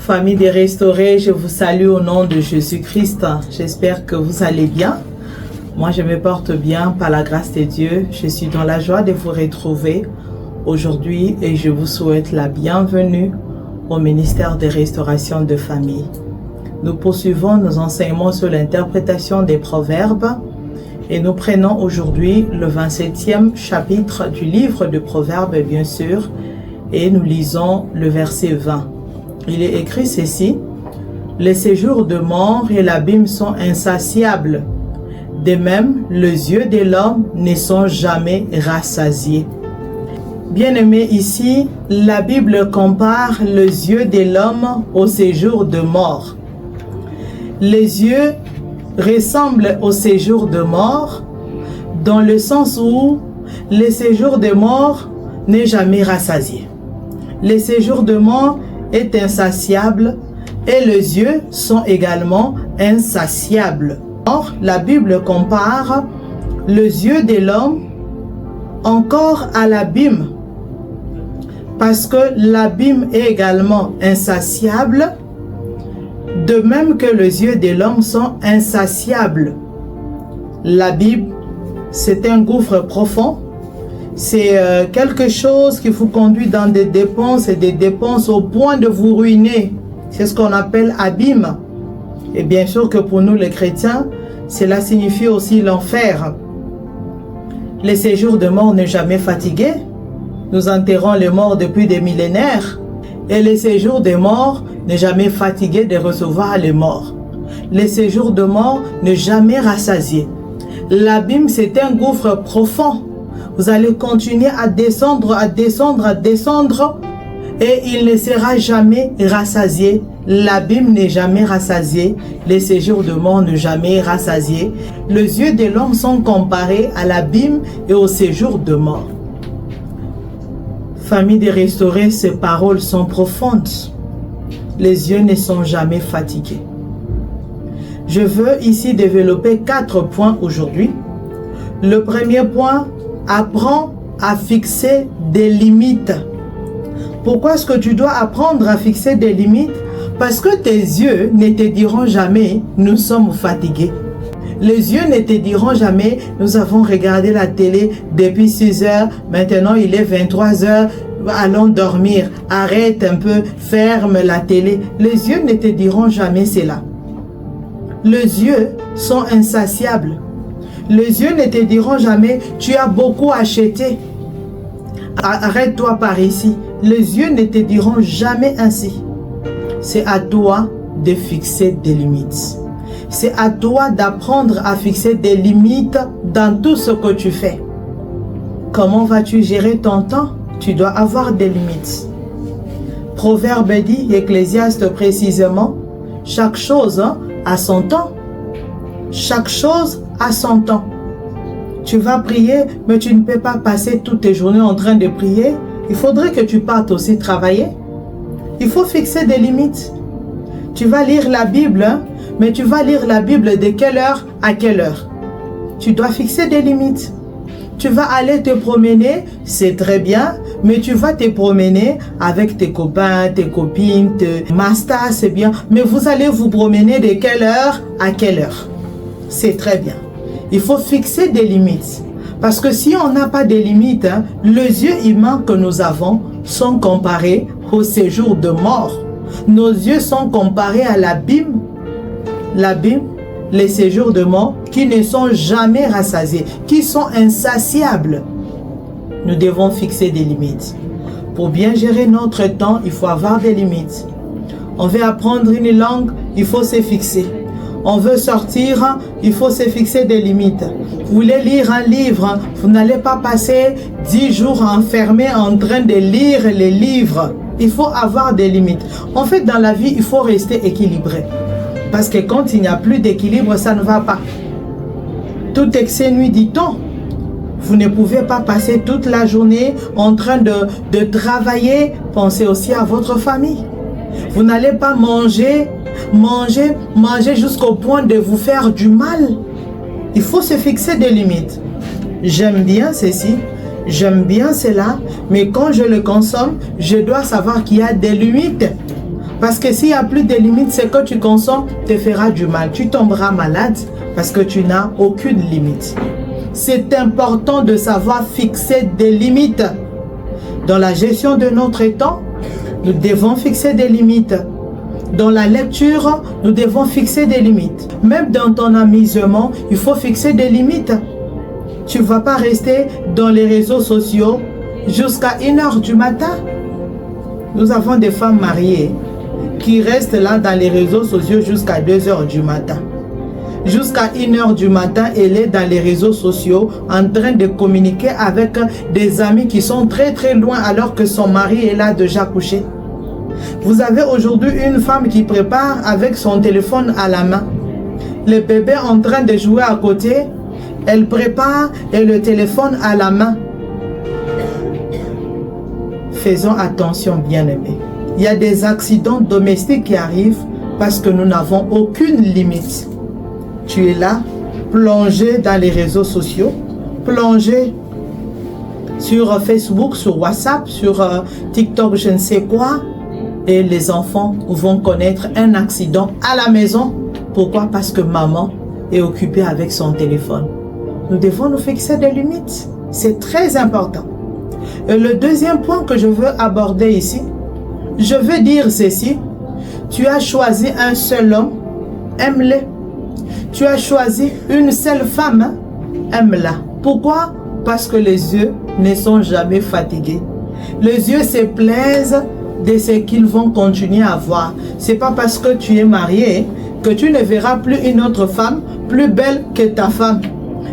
Famille des Restaurés, je vous salue au nom de Jésus-Christ. J'espère que vous allez bien. Moi, je me porte bien par la grâce de Dieu. Je suis dans la joie de vous retrouver aujourd'hui et je vous souhaite la bienvenue au ministère de Restauration de Famille. Nous poursuivons nos enseignements sur l'interprétation des proverbes et nous prenons aujourd'hui le 27e chapitre du livre de Proverbes, bien sûr, et nous lisons le verset 20. Il est écrit ceci: « Les séjours de mort et l'abîme sont insatiables. De même, les yeux de l'homme ne sont jamais rassasiés. » Bien-aimés, ici, la Bible compare les yeux de l'homme au séjour de mort. Les yeux ressemblent au séjour de mort dans le sens où le séjour de mort n'est jamais rassasié. Le séjour de mort est insatiable et les yeux sont également insatiables. Or, la Bible compare les yeux de l'homme encore à l'abîme, parce que l'abîme est également insatiable, de même que les yeux de l'homme sont insatiables. L'abîme, c'est un gouffre profond. C'est quelque chose qui vous conduit dans des dépenses et des dépenses au point de vous ruiner. C'est ce qu'on appelle abîme. Et bien sûr que pour nous les chrétiens, cela signifie aussi l'enfer. Le séjour de mort n'est jamais fatigué. Nous enterrons les morts depuis des millénaires. Et le séjour des morts n'est jamais fatigué de recevoir les morts. Le séjour de mort n'est jamais rassasié. L'abîme, c'est un gouffre profond. Vous allez continuer à descendre, à descendre, à descendre, et il ne sera jamais rassasié. L'abîme n'est jamais rassasié. Les séjours de mort ne jamais rassasiés. Les yeux de l'homme sont comparés à l'abîme et au séjour de mort. Famille des Restaurés, ces paroles sont profondes. Les yeux ne sont jamais fatigués. Je veux ici développer 4 points aujourd'hui. Le premier point: apprends à fixer des limites. Pourquoi est-ce que tu dois apprendre à fixer des limites? Parce que tes yeux ne te diront jamais « nous sommes fatigués ». Les yeux ne te diront jamais « nous avons regardé la télé depuis 6 heures, maintenant il est 23 heures, allons dormir, arrête un peu, ferme la télé ». Les yeux ne te diront jamais cela. Les yeux sont insatiables. Les yeux ne te diront jamais « tu as beaucoup acheté, arrête-toi par ici ». Les yeux ne te diront jamais ainsi. C'est à toi de fixer des limites. C'est à toi d'apprendre à fixer des limites dans tout ce que tu fais. Comment vas-tu gérer ton temps? Tu dois avoir des limites. Proverbe dit, Ecclésiaste précisément, chaque chose a son temps. Chaque chose a son temps. Tu vas prier, mais tu ne peux pas passer toutes tes journées en train de prier. Il faudrait que tu partes aussi travailler. Il faut fixer des limites. Tu vas lire la Bible, mais tu vas lire la Bible de quelle heure à quelle heure? Tu dois fixer des limites. Tu vas aller te promener, c'est très bien, mais tu vas te promener avec tes copains, tes copines, tes masters, c'est bien, mais vous allez vous promener de quelle heure à quelle heure? C'est très bien. Il faut fixer des limites. Parce que si on n'a pas de limites, les yeux humains que nous avons sont comparés au séjour de mort. Nos yeux sont comparés à l'abîme. L'abîme, les séjours de mort qui ne sont jamais rassasiés, qui sont insatiables. Nous devons fixer des limites. Pour bien gérer notre temps, il faut avoir des limites. On veut apprendre une langue, il faut se fixer. On veut sortir, il faut se fixer des limites. Vous voulez lire un livre, vous n'allez pas passer 10 jours enfermés en train de lire les livres. Il faut avoir des limites. En fait, dans la vie, il faut rester équilibré. Parce que quand il n'y a plus d'équilibre, ça ne va pas. Tout excès nuit, dit-on. Vous ne pouvez pas passer toute la journée en train de travailler. Pensez aussi à votre famille. Vous n'allez pas manger jusqu'au point de vous faire du mal. Il faut se fixer des limites. J'aime bien ceci, j'aime bien cela, mais quand je le consomme, je dois savoir qu'il y a des limites. Parce que s'il n'y a plus de limites, ce que tu consommes te fera du mal. Tu tomberas malade parce que tu n'as aucune limite. C'est important de savoir fixer des limites. Dans la gestion de notre temps, nous devons fixer des limites. Dans la lecture, nous devons fixer des limites. Même dans ton amusement, il faut fixer des limites. Tu ne vas pas rester dans les réseaux sociaux jusqu'à 1h du matin. Nous avons des femmes mariées qui restent là dans les réseaux sociaux jusqu'à 2h du matin. Jusqu'à 1h du matin, elle est dans les réseaux sociaux en train de communiquer avec des amis qui sont très très loin alors que son mari est là déjà couché. Vous avez aujourd'hui une femme qui prépare avec son téléphone à la main. Le bébé en train de jouer à côté, elle prépare et le téléphone à la main. Faisons attention, bien-aimés. Il y a des accidents domestiques qui arrivent parce que nous n'avons aucune limite. Tu es là, plongé dans les réseaux sociaux, plongé sur Facebook, sur WhatsApp, sur TikTok, je ne sais quoi. Et les enfants vont connaître un accident à la maison. Pourquoi? Parce que maman est occupée avec son téléphone. Nous devons nous fixer des limites. C'est très important. Et le deuxième point que je veux aborder ici, je veux dire ceci. Tu as choisi un seul homme, aime-le. Tu as choisi une seule femme, aime-la. Pourquoi? Parce que les yeux ne sont jamais fatigués. Les yeux se plaisent de ce qu'ils vont continuer à voir. Ce n'est pas parce que tu es marié que tu ne verras plus une autre femme plus belle que ta femme.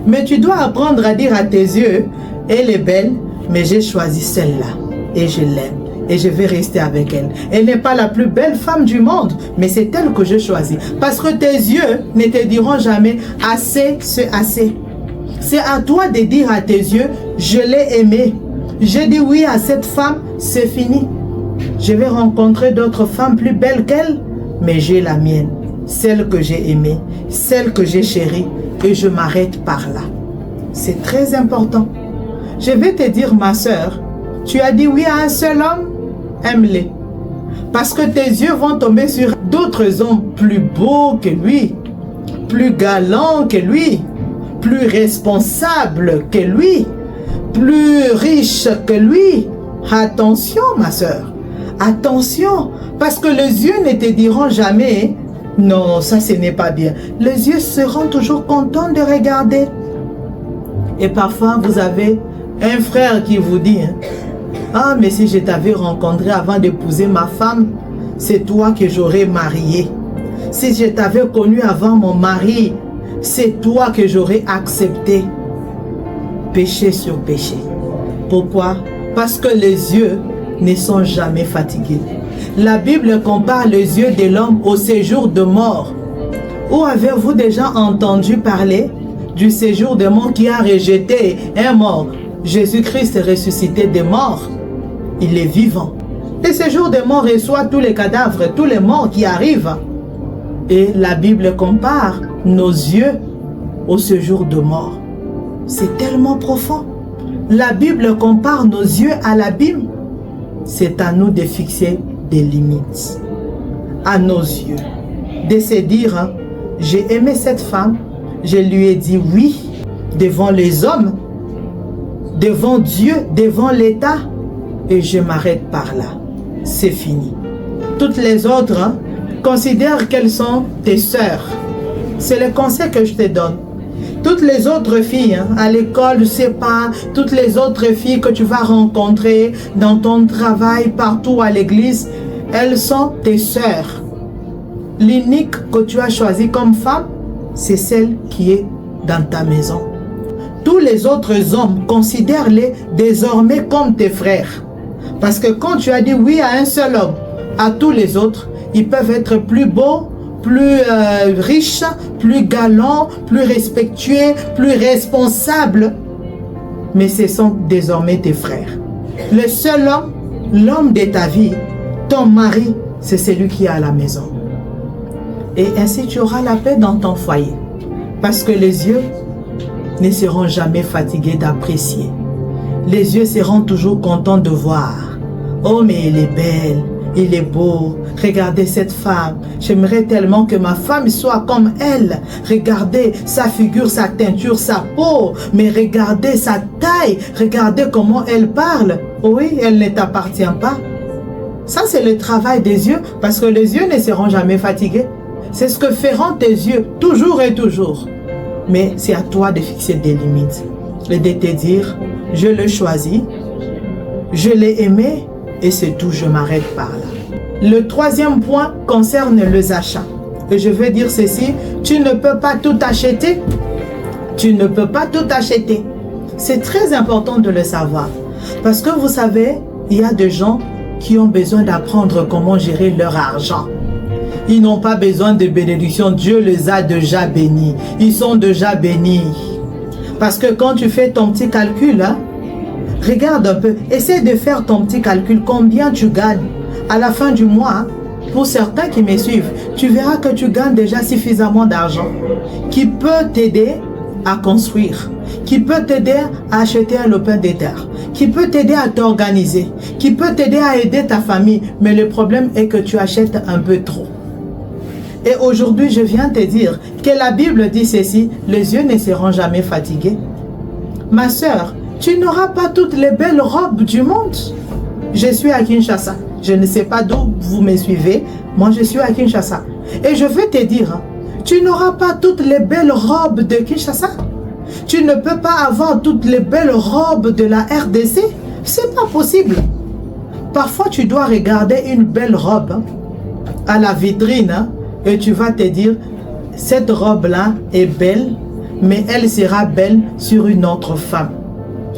Mais tu dois apprendre à dire à tes yeux, elle est belle, mais j'ai choisi celle-là et je l'aime. Et je vais rester avec elle. Elle n'est pas la plus belle femme du monde, mais c'est elle que je choisis. Parce que tes yeux ne te diront jamais assez, c'est assez. C'est à toi de dire à tes yeux, je l'ai aimée. J'ai dit oui à cette femme, c'est fini. Je vais rencontrer d'autres femmes plus belles qu'elle, mais j'ai la mienne. Celle que j'ai aimée, celle que j'ai chérie, et je m'arrête par là. C'est très important. Je vais te dire, ma soeur, tu as dit oui à un seul homme, aime-les. Parce que tes yeux vont tomber sur d'autres hommes plus beaux que lui, plus galants que lui, plus responsables que lui, plus riches que lui. Attention, ma soeur, attention, parce que les yeux ne te diront jamais, non, ça ce n'est pas bien. Les yeux seront toujours contents de regarder. Et parfois, vous avez un frère qui vous dit, ah, mais si je t'avais rencontré avant d'épouser ma femme, c'est toi que j'aurais marié. Si je t'avais connu avant mon mari, c'est toi que j'aurais accepté. Péché sur péché. Pourquoi? Parce que les yeux ne sont jamais fatigués. La Bible compare les yeux de l'homme au séjour de mort. Où avez-vous déjà entendu parler du séjour de mort qui a rejeté un mort? Jésus-Christ est ressuscité des morts. Il est vivant. Le séjour de mort reçoit tous les cadavres, tous les morts qui arrivent. Et la Bible compare nos yeux au séjour de mort. C'est tellement profond. La Bible compare nos yeux à l'abîme. C'est à nous de fixer des limites. À nos yeux. De se dire, j'ai aimé cette femme, je lui ai dit oui devant les hommes, devant Dieu, devant l'État, et je m'arrête par là. C'est fini. Toutes les autres, considère qu'elles sont tes sœurs. C'est le conseil que je te donne. Toutes les autres filles, à l'école, je ne sais pas, toutes les autres filles que tu vas rencontrer dans ton travail, partout à l'église, elles sont tes sœurs. L'unique que tu as choisi comme femme, c'est celle qui est dans ta maison. Tous les autres hommes, considère-les désormais comme tes frères. Parce que quand tu as dit oui à un seul homme, à tous les autres, ils peuvent être plus beaux, plus riches, plus galants, plus respectueux, plus responsables. Mais ce sont désormais tes frères. Le seul homme, l'homme de ta vie, ton mari, c'est celui qui est à la maison. Et ainsi tu auras la paix dans ton foyer. Parce que les yeux ne seront jamais fatigués d'apprécier. Les yeux seront toujours contents de voir. Oh, mais elle est belle. il est beau. Regardez cette femme. J'aimerais tellement que ma femme soit comme elle. Regardez sa figure, sa teinture, sa peau. Mais regardez sa taille. Regardez comment elle parle. Oui, elle ne t'appartient pas. Ça, c'est le travail des yeux, parce que les yeux ne seront jamais fatigués. C'est ce que feront tes yeux, toujours et toujours. Mais c'est à toi de fixer des limites. Et de te dire, je le choisis, je l'ai aimé, et c'est tout, je m'arrête par là. Le troisième point concerne les achats. Et je veux dire ceci, tu ne peux pas tout acheter. Tu ne peux pas tout acheter. C'est très important de le savoir. Parce que vous savez, il y a des gens qui ont besoin d'apprendre comment gérer leur argent. Ils n'ont pas besoin de bénédiction. Dieu les a déjà bénis. Ils sont déjà bénis. Parce que quand tu fais ton petit calcul, hein, regarde un peu. Essaie de faire ton petit calcul. Combien tu gagnes à la fin du mois. Hein, pour certains qui me suivent, tu verras que tu gagnes déjà suffisamment d'argent qui peut t'aider à construire, qui peut t'aider à acheter un lopin de terre, qui peut t'aider à t'organiser, qui peut t'aider à aider ta famille. Mais le problème est que tu achètes un peu trop. Et aujourd'hui, je viens te dire que la Bible dit ceci, les yeux ne seront jamais fatigués. Ma soeur, tu n'auras pas toutes les belles robes du monde. Je suis à Kinshasa. Je ne sais pas d'où vous me suivez. Moi, je suis à Kinshasa. Et je veux te dire, tu n'auras pas toutes les belles robes de Kinshasa. Tu ne peux pas avoir toutes les belles robes de la RDC. C'est pas possible. Parfois, tu dois regarder une belle robe hein, à la vitrine hein, et tu vas te dire, cette robe-là est belle, mais elle sera belle sur une autre femme.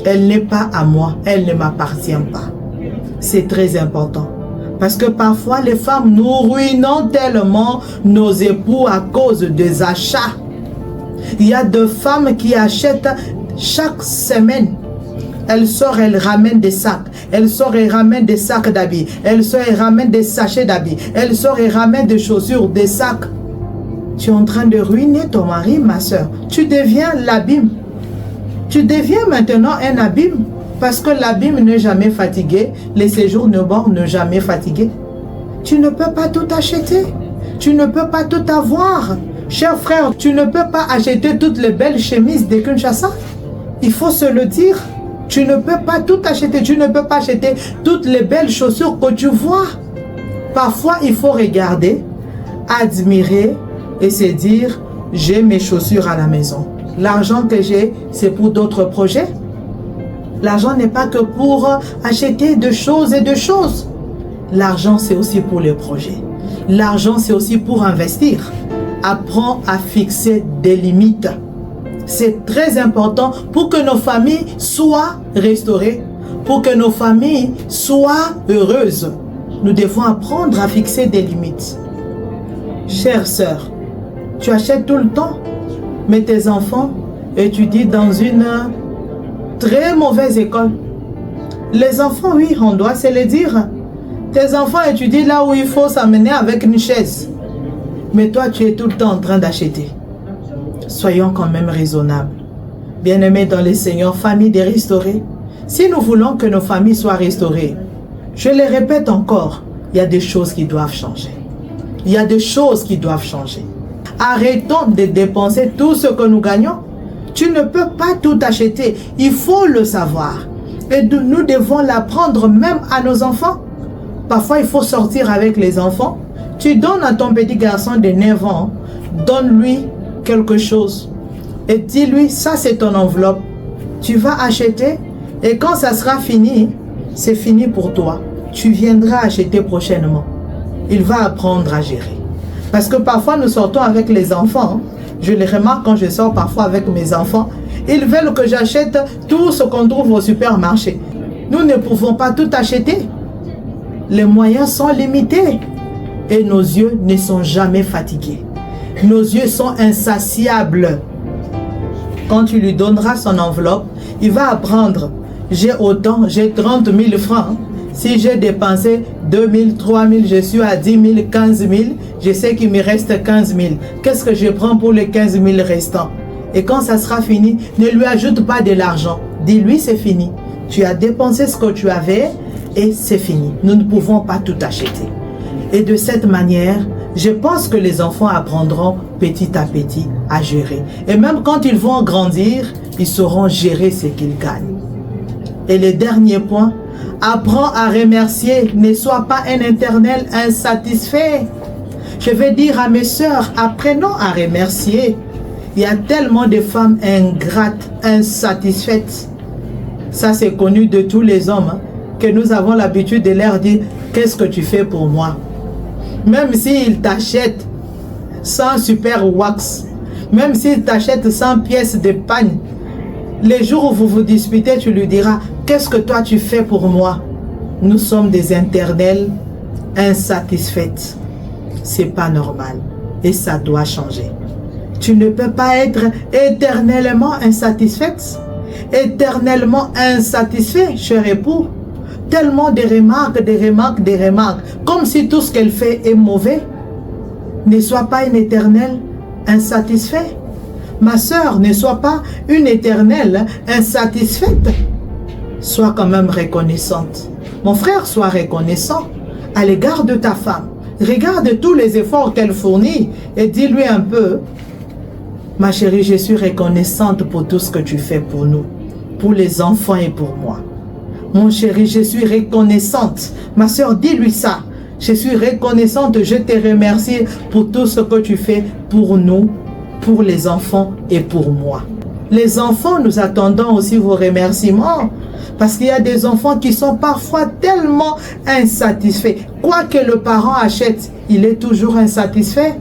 Elle n'est pas à moi, elle ne m'appartient pas. C'est très important. Parce que parfois, les femmes, nous ruinons tellement nos époux à cause des achats. Il y a des femmes qui achètent chaque semaine. Elles sortent, elles ramènent des sacs. Elles sortent et ramènent des sacs d'habits. Elles sortent et ramènent des sachets d'habits. Elles sortent et ramènent des chaussures, des sacs. Tu es en train de ruiner ton mari, ma soeur. Tu deviens l'abîme. Tu deviens maintenant un abîme. Parce que l'abîme n'est jamais fatigué. Les séjours de bord ne jamais fatigué. Tu ne peux pas tout acheter. Tu ne peux pas tout avoir. Cher frère, tu ne peux pas acheter toutes les belles chemises de Kinshasa. Il faut se le dire. Tu ne peux pas tout acheter. Tu ne peux pas acheter toutes les belles chaussures que tu vois. Parfois, il faut regarder, admirer et se dire, j'ai mes chaussures à la maison. L'argent que j'ai, c'est pour d'autres projets. L'argent n'est pas que pour acheter de choses et de choses. L'argent, c'est aussi pour les projets. L'argent, c'est aussi pour investir. Apprends à fixer des limites. C'est très important pour que nos familles soient restaurées, pour que nos familles soient heureuses. Nous devons apprendre à fixer des limites. Chère sœur, tu achètes tout le temps, mais tes enfants étudient dans une très mauvaise école. Les enfants, oui, on doit se le dire. Tes enfants étudient là où il faut s'amener avec une chaise. Mais toi, tu es tout le temps en train d'acheter. Soyons quand même raisonnables. Bien-aimés dans le Seigneur, famille de restaurer. Si nous voulons que nos familles soient restaurées, je le répète encore, il y a des choses qui doivent changer. Il y a des choses qui doivent changer. Arrêtons de dépenser tout ce que nous gagnons. Tu ne peux pas tout acheter. Il faut le savoir. Et nous devons l'apprendre même à nos enfants. Parfois, il faut sortir avec les enfants. Tu donnes à ton petit garçon de 9 ans, donne-lui quelque chose. Et dis-lui, ça c'est ton enveloppe. Tu vas acheter et quand ça sera fini, c'est fini pour toi. Tu viendras acheter prochainement. Il va apprendre à gérer. Parce que parfois, nous sortons avec les enfants. Je le remarque quand je sors parfois avec mes enfants. Ils veulent que j'achète tout ce qu'on trouve au supermarché. Nous ne pouvons pas tout acheter. Les moyens sont limités. Et nos yeux ne sont jamais fatigués. Nos yeux sont insatiables. Quand tu lui donneras son enveloppe, il va apprendre. J'ai autant, j'ai 30 000 francs. Si j'ai dépensé 2 000, 3 000, je suis à 10 000, 15 000, je sais qu'il me reste 15 000. Qu'est-ce que je prends pour les 15 000 restants? Et quand ça sera fini, ne lui ajoute pas de l'argent. Dis-lui, c'est fini. Tu as dépensé ce que tu avais et c'est fini. Nous ne pouvons pas tout acheter. Et de cette manière, je pense que les enfants apprendront petit à petit à gérer. Et même quand ils vont grandir, ils sauront gérer ce qu'ils gagnent. Et le dernier point, apprends à remercier, ne sois pas un éternel insatisfait. Je vais dire à mes sœurs, apprenons à remercier. Il y a tellement de femmes ingrates, insatisfaites. Ça, c'est connu de tous les hommes, que nous avons l'habitude de leur dire, qu'est-ce que tu fais pour moi? Même s'ils t'achètent 100 super wax, même s'ils t'achètent 100 pièces de pagne, les jours où vous vous disputez, tu lui diras, qu'est-ce que toi tu fais pour moi? Nous sommes des éternels insatisfaites. C'est pas normal et ça doit changer. Tu ne peux pas être éternellement insatisfaite, éternellement insatisfait, cher époux. Tellement de remarques, comme si tout ce qu'elle fait est mauvais. Ne sois pas une éternelle insatisfaite. Ma sœur, ne sois pas une éternelle insatisfaite. Sois quand même reconnaissante. Mon frère, sois reconnaissant à l'égard de ta femme. Regarde tous les efforts qu'elle fournit et dis-lui un peu, ma chérie, je suis reconnaissante pour tout ce que tu fais pour nous, pour les enfants et pour moi. Mon chéri, je suis reconnaissante. Ma soeur, dis-lui ça. Je suis reconnaissante, je te remercie pour tout ce que tu fais pour nous, pour les enfants et pour moi. Les enfants, nous attendons aussi vos remerciements. Parce qu'il y a des enfants qui sont parfois tellement insatisfaits. Quoi que le parent achète, il est toujours insatisfait.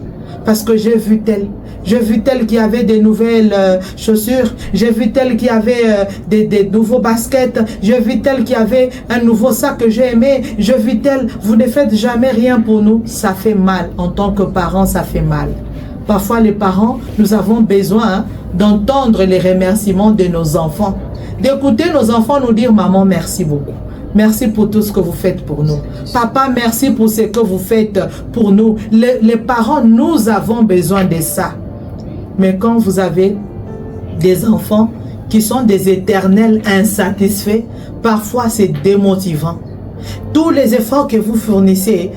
Parce que j'ai vu tel. J'ai vu tel qui avait des nouvelles chaussures. J'ai vu tel qui avait des nouveaux baskets. J'ai vu tel qui avait un nouveau sac que j'ai aimé. J'ai vu tel. Vous ne faites jamais rien pour nous. Ça fait mal. En tant que parents, ça fait mal. Parfois, les parents, nous avons besoin d'entendre les remerciements de nos enfants. D'écouter nos enfants nous dire, maman, merci beaucoup. Merci pour tout ce que vous faites pour nous. Papa, merci pour ce que vous faites pour nous. Les parents, nous avons besoin de ça. Mais quand vous avez des enfants qui sont des éternels insatisfaits, parfois c'est démotivant. Tous les efforts que vous fournissez,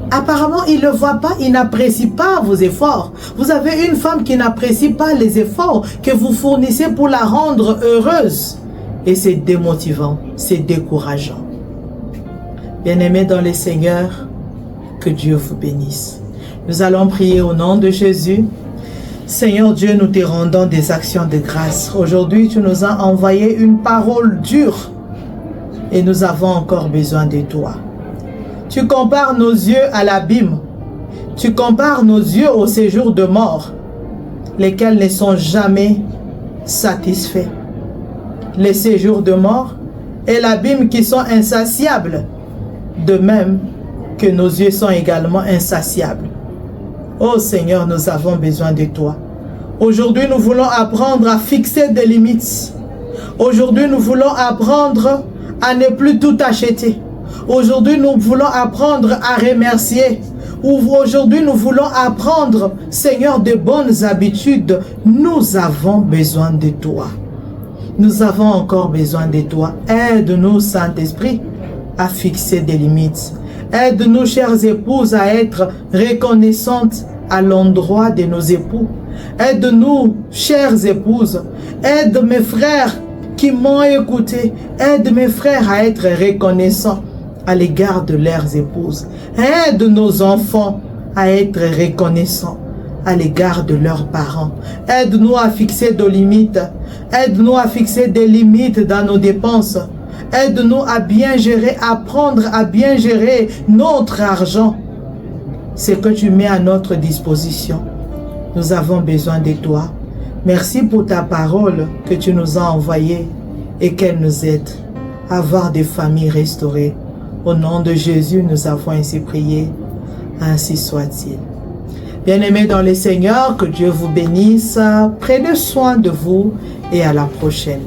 apparemment, ils ne le voient pas, ils n'apprécient pas vos efforts. Vous avez une femme qui n'apprécie pas les efforts que vous fournissez pour la rendre heureuse. Et c'est démotivant, c'est décourageant. Bien-aimés dans le Seigneur, que Dieu vous bénisse. Nous allons prier au nom de Jésus. Seigneur Dieu, nous te rendons des actions de grâce. Aujourd'hui, tu nous as envoyé une parole dure et nous avons encore besoin de toi. Tu compares nos yeux à l'abîme. Tu compares nos yeux au séjour de mort, lesquels ne sont jamais satisfaits. Les séjours de mort et l'abîme qui sont insatiables, de même que nos yeux sont également insatiables. Oh Seigneur, nous avons besoin de toi. Aujourd'hui, nous voulons apprendre à fixer des limites. Aujourd'hui, nous voulons apprendre à ne plus tout acheter. Aujourd'hui, nous voulons apprendre à remercier. Aujourd'hui, nous voulons apprendre, Seigneur, de bonnes habitudes. Nous avons besoin de toi. Nous avons encore besoin de toi. Aide-nous, Saint-Esprit, à fixer des limites. Aide-nous, chères épouses, à être reconnaissantes à l'endroit de nos époux. Aide-nous, chères épouses. Aide mes frères qui m'ont écouté. Aide mes frères à être reconnaissants à l'égard de leurs épouses. Aide nos enfants à être reconnaissants à l'égard de leurs parents. Aide-nous à fixer des limites. Aide-nous à fixer des limites dans nos dépenses. Aide-nous à bien gérer, apprendre à bien gérer notre argent. Ce que tu mets à notre disposition. Nous avons besoin de toi. Merci pour ta parole que tu nous as envoyée et qu'elle nous aide à avoir des familles restaurées. Au nom de Jésus, nous avons ainsi prié. Ainsi soit-il. Bien-aimés dans le Seigneur, que Dieu vous bénisse. Prenez soin de vous et à la prochaine.